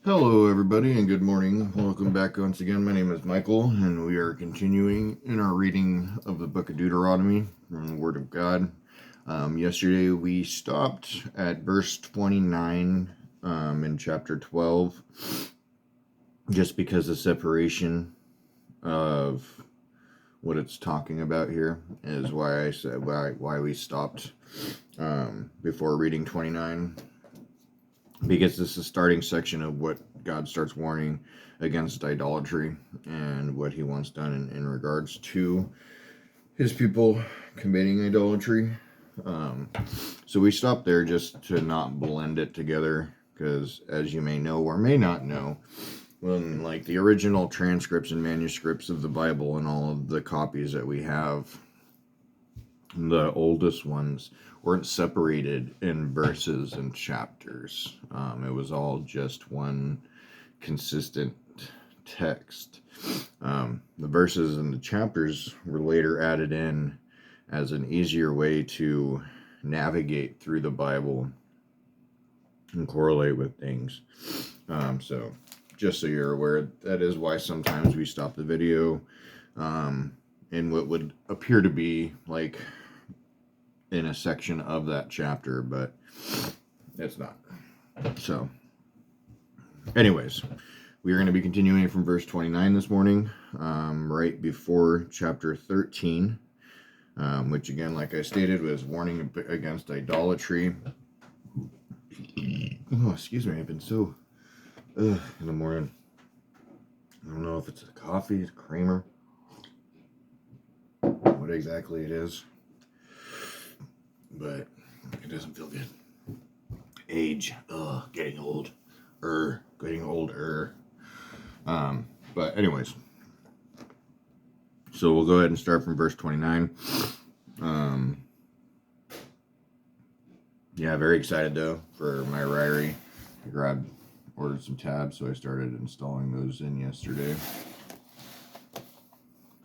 Hello, everybody, and good morning. Welcome back once again. My name is Michael, and we are continuing in our reading of the book of Deuteronomy from the Word of God. Yesterday, we stopped at verse 29 in chapter 12, just because the separation of what it's talking about here is why I said why we stopped before reading 29. Because this is the starting section of what God starts warning against idolatry and what he wants done in regards to his people committing idolatry. So we stopped there just to not blend it together, because as you may know or may not know, when like the original transcripts and manuscripts of the Bible and all of the copies that we have, the oldest ones weren't separated in verses and chapters. It was all just one consistent text. The verses and the chapters were later added in as an easier way to navigate through the Bible and correlate with things. So just so you're aware, that is why sometimes we stop the video in what would appear to be like in a section of that chapter, but it's not. So anyways, we are going to be continuing from verse 29 this morning, right before chapter 13, which again, like I stated, was warning against idolatry. Oh, excuse me, I've been so in the morning. I don't know if it's a coffee, it's creamer, what exactly it is, but it doesn't feel good. Age, getting old, getting older. But anyways, so we'll go ahead and start from verse 29. Yeah, very excited though for my Ryrie. I ordered some tabs, so I started installing those in yesterday.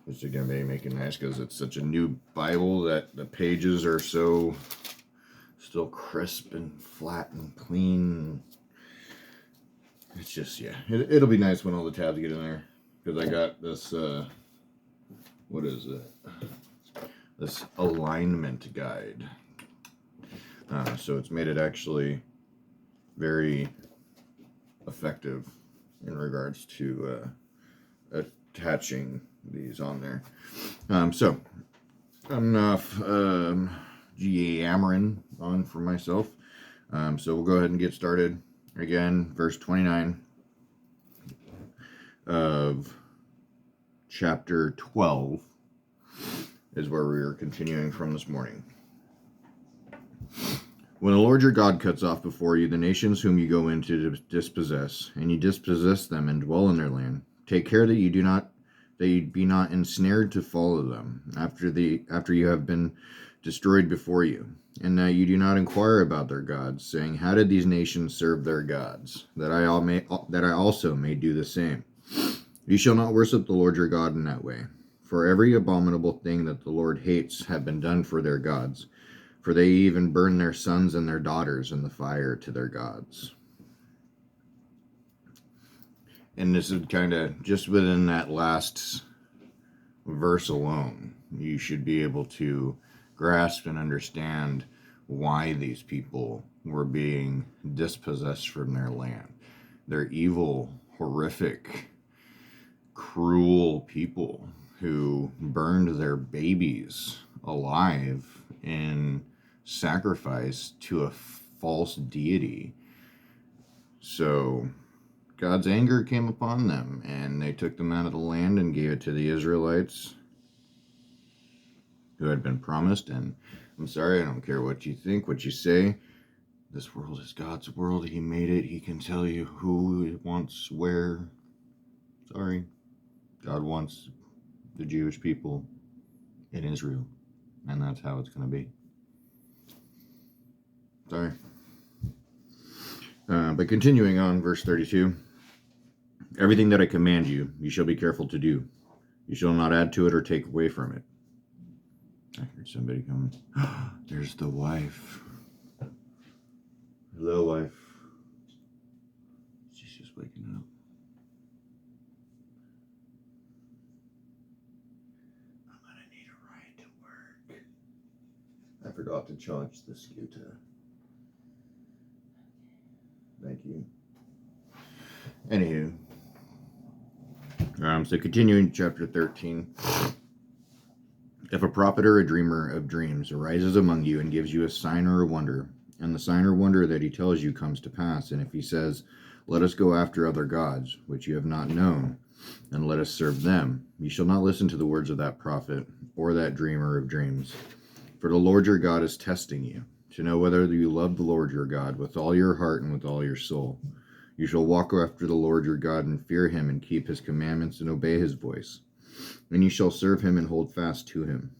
Which is going to be making nice because it's such a new Bible that the pages are so still crisp and flat and clean. It's just, yeah, it'll be nice when all the tabs get in there, because I got this, what is it? This alignment guide. So it's made it actually very effective in regards to attaching these on there. So enough yammering on for myself. So we'll go ahead and get started. Again, verse 29 of chapter 12 is where we are continuing from this morning. When the Lord your God cuts off before you the nations whom you go in to dispossess, and you dispossess them and dwell in their land, take care that you be not ensnared to follow them after you have been destroyed before you, and that you do not inquire about their gods, saying, how did these nations serve their gods, that I also may do the same. You shall not worship the Lord your God in that way, for every abominable thing that the Lord hates have been done for their gods, for they even burn their sons and their daughters in the fire to their gods. And this is kind of just within that last verse alone, you should be able to grasp and understand why these people were being dispossessed from their land. They're evil, horrific, cruel people who burned their babies alive in sacrifice to a false deity. So God's anger came upon them, and they took them out of the land and gave it to the Israelites who had been promised. And I'm sorry, I don't care what you think, what you say. This world is God's world. He made it. He can tell you who he wants where. Sorry. God wants the Jewish people in Israel, and that's how it's going to be. Sorry. But continuing on, verse 32. Everything that I command you, you shall be careful to do. You shall not add to it or take away from it. I heard somebody coming. There's the wife. Hello, wife. She's just waking up. I'm gonna need a ride to work. I forgot to charge the scooter. Thank you. Anywho. So continuing chapter 13. If a prophet or a dreamer of dreams arises among you and gives you a sign or a wonder, and the sign or wonder that he tells you comes to pass, and if he says, let us go after other gods, which you have not known, and let us serve them, you shall not listen to the words of that prophet or that dreamer of dreams. For the Lord your God is testing you, to know whether you love the Lord your God with all your heart and with all your soul. You shall walk after the Lord your God and fear him and keep his commandments and obey his voice. And you shall serve him and hold fast to him.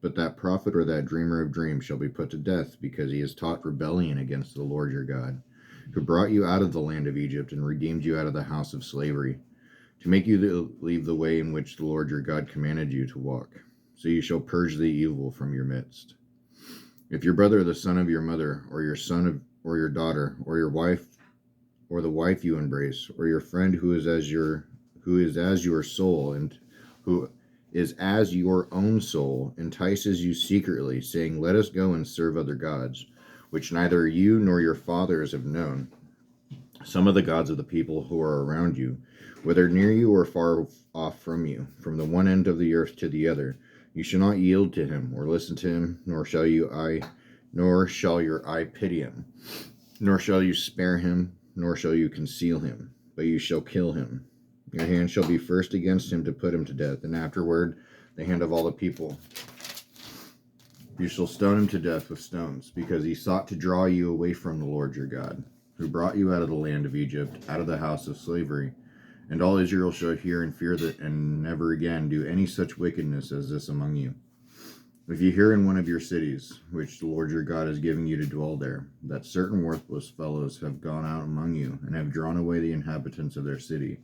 But that prophet or that dreamer of dreams shall be put to death, because he has taught rebellion against the Lord your God, who brought you out of the land of Egypt and redeemed you out of the house of slavery, to make you leave the way in which the Lord your God commanded you to walk. So you shall purge the evil from your midst. If your brother, the son of your mother, or your son or your daughter, or your wife, or the wife you embrace, or your friend who is as your soul, and who is as your own soul, entices you secretly, saying, let us go and serve other gods, which neither you nor your fathers have known, some of the gods of the people who are around you, whether near you or far off from you, from the one end of the earth to the other, you shall not yield to him, or listen to him, nor shall your eye pity him, nor shall you spare him, nor shall you conceal him, but you shall kill him. Your hand shall be first against him to put him to death, and afterward the hand of all the people. You shall stone him to death with stones, because he sought to draw you away from the Lord your God, who brought you out of the land of Egypt, out of the house of slavery. And all Israel shall hear and fear that, and never again do any such wickedness as this among you. If you hear in one of your cities, which the Lord your God is giving you to dwell there, that certain worthless fellows have gone out among you, and have drawn away the inhabitants of their city,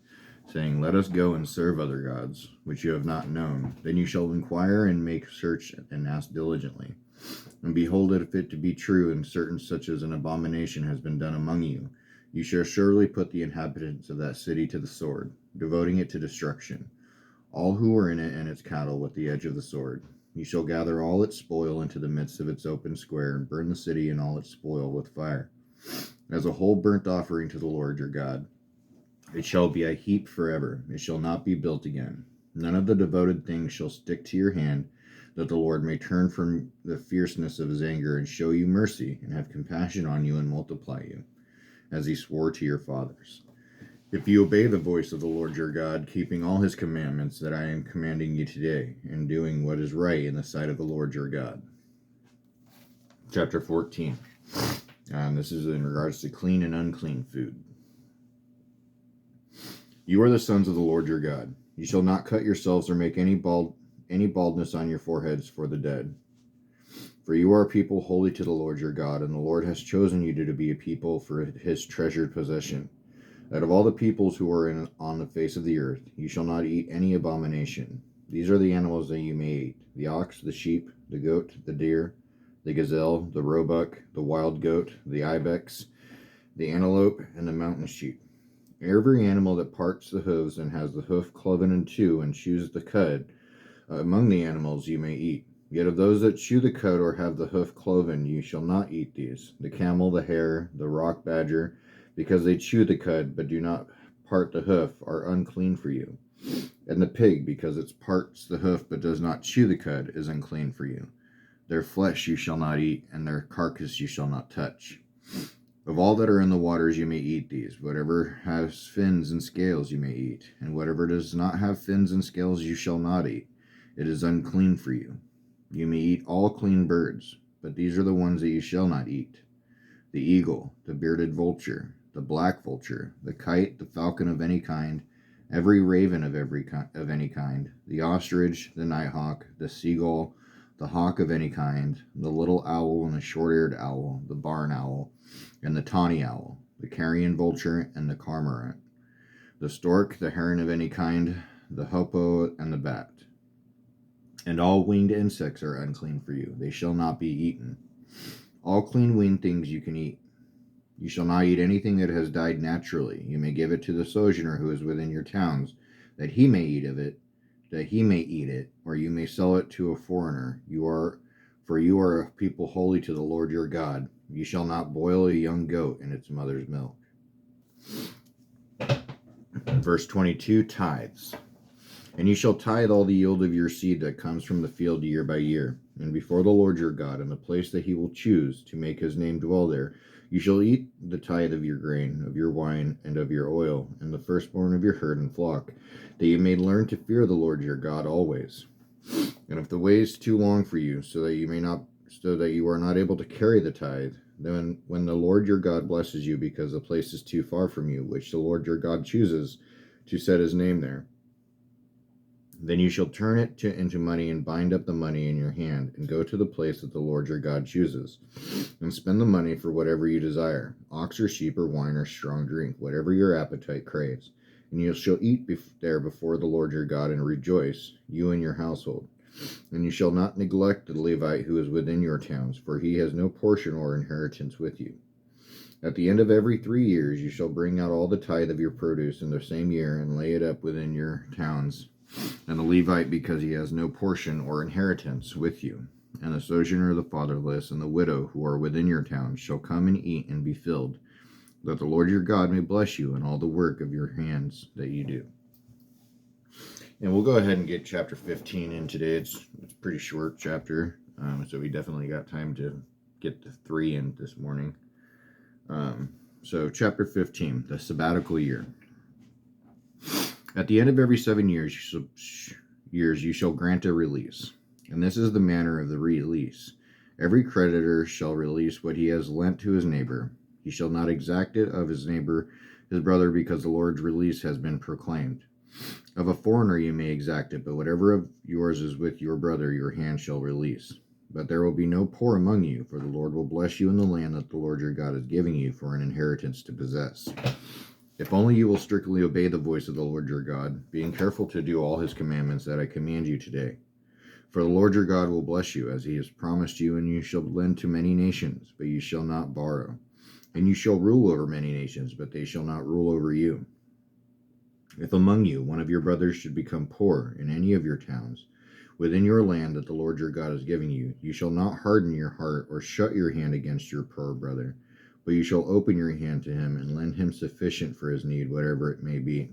saying, let us go and serve other gods, which you have not known, then you shall inquire and make search and ask diligently. And behold, if it to be true, and certain such as an abomination has been done among you, you shall surely put the inhabitants of that city to the sword, devoting it to destruction, all who are in it and its cattle with the edge of the sword. You shall gather all its spoil into the midst of its open square, and burn the city and all its spoil with fire, as a whole burnt offering to the Lord your God. It shall be a heap forever. It shall not be built again. None of the devoted things shall stick to your hand, that the Lord may turn from the fierceness of his anger and show you mercy, and have compassion on you and multiply you, as he swore to your fathers. If you obey the voice of the Lord your God, keeping all his commandments that I am commanding you today, and doing what is right in the sight of the Lord your God. Chapter 14. This is in regards to clean and unclean food. You are the sons of the Lord your God. You shall not cut yourselves or make any baldness on your foreheads for the dead. For you are a people holy to the Lord your God, and the Lord has chosen you to be a people for his treasured possession. Out of all the peoples who are on the face of the earth, you shall not eat any abomination. These are the animals that you may eat: the ox, the sheep, the goat, the deer, the gazelle, the roebuck, the wild goat, the ibex, the antelope, and the mountain sheep. Every animal that parts the hooves and has the hoof cloven in two and chews the cud, among the animals you may eat. Yet of those that chew the cud or have the hoof cloven, you shall not eat these: the camel, the hare, the rock badger, because they chew the cud, but do not part the hoof, are unclean for you. And the pig, because it parts the hoof, but does not chew the cud, is unclean for you. Their flesh you shall not eat, and their carcass you shall not touch. Of all that are in the waters you may eat these. Whatever has fins and scales you may eat, and whatever does not have fins and scales you shall not eat. It is unclean for you. You may eat all clean birds, but these are the ones that you shall not eat: the eagle, the bearded vulture, the black vulture, the kite, the falcon of any kind, every raven of any kind, the ostrich, the nighthawk, the seagull, the hawk of any kind, the little owl and the short-eared owl, the barn owl, and the tawny owl, the carrion vulture and the cormorant, the stork, the heron of any kind, the hoopoe and the bat. And all winged insects are unclean for you. They shall not be eaten. All clean winged things you can eat. You shall not eat anything that has died naturally. You may give it to the sojourner who is within your towns, that he may eat it, or you may sell it to a foreigner. For you are a people holy to the Lord your God. You shall not boil a young goat in its mother's milk. Verse 22, tithes. And you shall tithe all the yield of your seed that comes from the field year by year. And before the Lord your God, in the place that he will choose to make his name dwell there, you shall eat the tithe of your grain, of your wine, and of your oil, and the firstborn of your herd and flock, that you may learn to fear the Lord your God always. And if the way is too long for you, so that you are not able to carry the tithe, then when the Lord your God blesses you because the place is too far from you, which the Lord your God chooses to set his name there, then you shall turn it into money and bind up the money in your hand and go to the place that the Lord your God chooses and spend the money for whatever you desire, ox or sheep or wine or strong drink, whatever your appetite craves. And you shall eat there before the Lord your God and rejoice, you and your household. And you shall not neglect the Levite who is within your towns, for he has no portion or inheritance with you. At the end of every 3 years you shall bring out all the tithe of your produce in the same year and lay it up within your towns. And the Levite, because he has no portion or inheritance with you, and the sojourner, the fatherless, and the widow who are within your towns shall come and eat and be filled, that the Lord your God may bless you in all the work of your hands that you do. And we'll go ahead and get chapter 15 in today. It's a pretty short chapter, so we definitely got time to get the 3 in this morning. So chapter 15, the sabbatical year. At the end of every 7 years you shall grant a release. And this is the manner of the release. Every creditor shall release what he has lent to his neighbor. He shall not exact it of his neighbor, his brother, because the Lord's release has been proclaimed. Of a foreigner you may exact it, but whatever of yours is with your brother, your hand shall release. But there will be no poor among you, for the Lord will bless you in the land that the Lord your God is giving you for an inheritance to possess. If only you will strictly obey the voice of the Lord your God, being careful to do all his commandments that I command you today. For the Lord your God will bless you, as he has promised you, and you shall lend to many nations, but you shall not borrow. And you shall rule over many nations, but they shall not rule over you. If among you one of your brothers should become poor in any of your towns, within your land that the Lord your God is giving you, you shall not harden your heart or shut your hand against your poor brother, but you shall open your hand to him and lend him sufficient for his need, whatever it may be.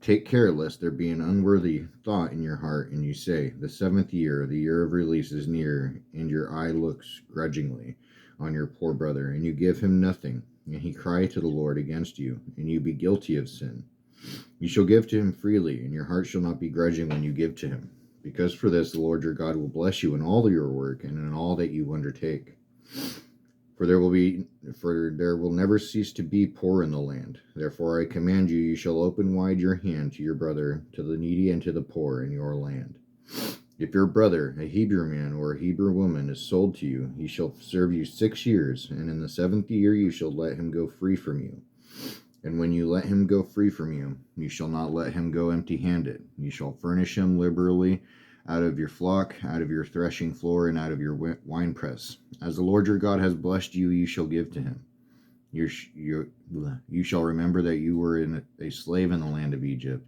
Take care lest there be an unworthy thought in your heart, and you say, the 7th year, the year of release, is near, and your eye looks grudgingly on your poor brother, and you give him nothing, and he cry to the Lord against you, and you be guilty of sin. You shall give to him freely, and your heart shall not be grudging when you give to him. Because for this the Lord your God will bless you in all your work and in all that you undertake. For there will never cease to be poor in the land. Therefore I command you, you shall open wide your hand to your brother, to the needy and to the poor in your land. If your brother, a Hebrew man or a Hebrew woman, is sold to you, he shall serve you 6 years, and in the 7th year you shall let him go free from you. And when you let him go free from you, you shall not let him go empty-handed. You shall furnish him liberally out of your flock, out of your threshing floor, and out of your winepress. As the Lord your God has blessed you, you shall give to him. You shall remember that you were a slave in the land of Egypt,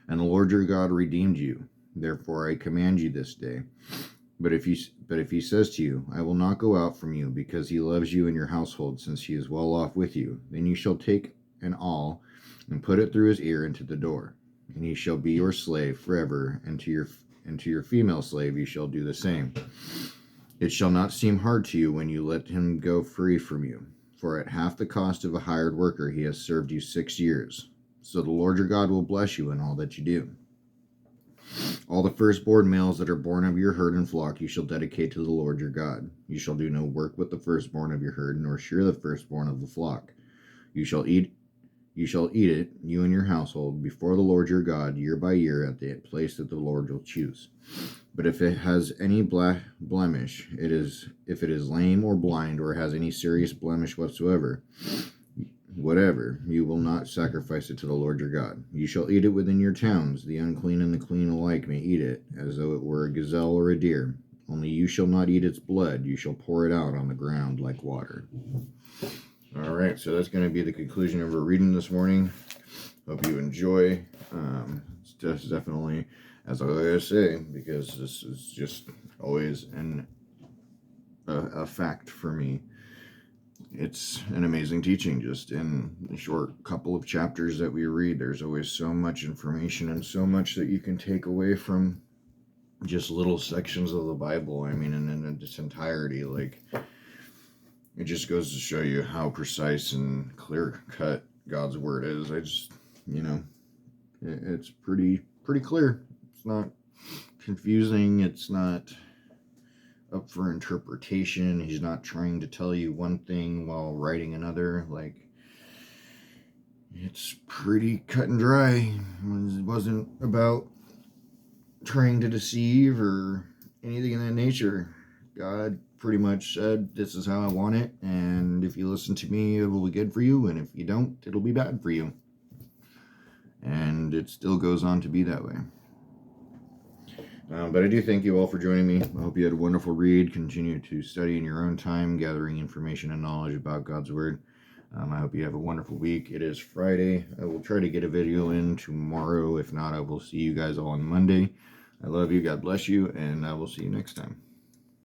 and the Lord your God redeemed you. Therefore I command you this day. But if he says to you, I will not go out from you, because he loves you and your household, since he is well off with you, then you shall take an awl and put it through his ear into the door, and he shall be your slave forever, and to your female slave you shall do the same. It shall not seem hard to you when you let him go free from you, for at half the cost of a hired worker he has served you 6 years. So the Lord your God will bless you in all that you do. All the firstborn males that are born of your herd and flock you shall dedicate to the Lord your God. You shall do no work with the firstborn of your herd, nor shear the firstborn of the flock. You shall eat it, you and your household, before the Lord your God, year by year, at the place that the Lord will choose. But if it has any blemish, if it is lame or blind, or has any serious blemish whatsoever, you will not sacrifice it to the Lord your God. You shall eat it within your towns. The unclean and the clean alike may eat it, as though it were a gazelle or a deer. Only you shall not eat its blood. You shall pour it out on the ground like water. All right, so that's going to be the conclusion of our reading this morning. Hope you enjoy. It's just definitely, as I always say, because this is just always a fact for me. It's an amazing teaching. Just in the short couple of chapters that we read, there's always so much information and so much that you can take away from just little sections of the Bible. I mean, in its entirety, like, it just goes to show you how precise and clear cut God's word is. It's pretty clear. It's not confusing. It's not up for interpretation. He's not trying to tell you one thing while writing another. Like, it's pretty cut and dry. It wasn't about trying to deceive or anything of that nature. God pretty much said, this is how I want it, and if you listen to me, it will be good for you, and if you don't, it'll be bad for you. And it still goes on to be that way. But I do thank you all for joining me. I hope you had a wonderful read. Continue to study in your own time, gathering information and knowledge about God's Word. I hope you have a wonderful week. It is Friday. I will try to get a video in tomorrow. If not, I will see you guys all on Monday. I love you. God bless you. And I will see you next time.